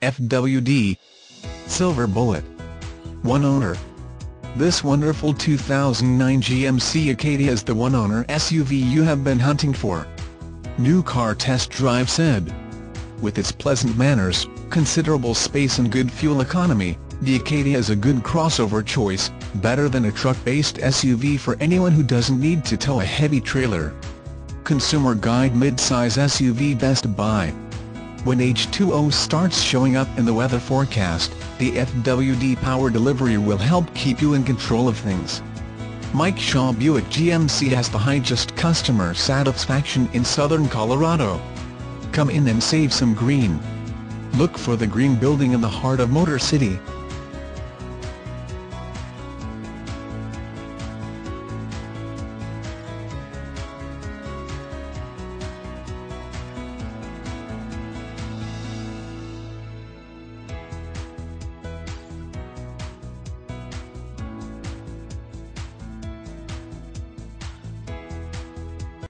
FWD. Silver Bullet. One owner. This wonderful 2009 GMC Acadia is the one-owner SUV you have been hunting for. New Car Test Drive said. With its pleasant manners, considerable space and good fuel economy, the Acadia is a good crossover choice, better than a truck-based SUV for anyone who doesn't need to tow a heavy trailer. Consumer Guide Midsize SUV Best Buy. When H2O starts showing up in the weather forecast, the FWD power delivery will help keep you in control of things. Mike Shaw Buick GMC has the highest customer satisfaction in southern Colorado. Come in and save some green. Look for the green building in the heart of Motor City.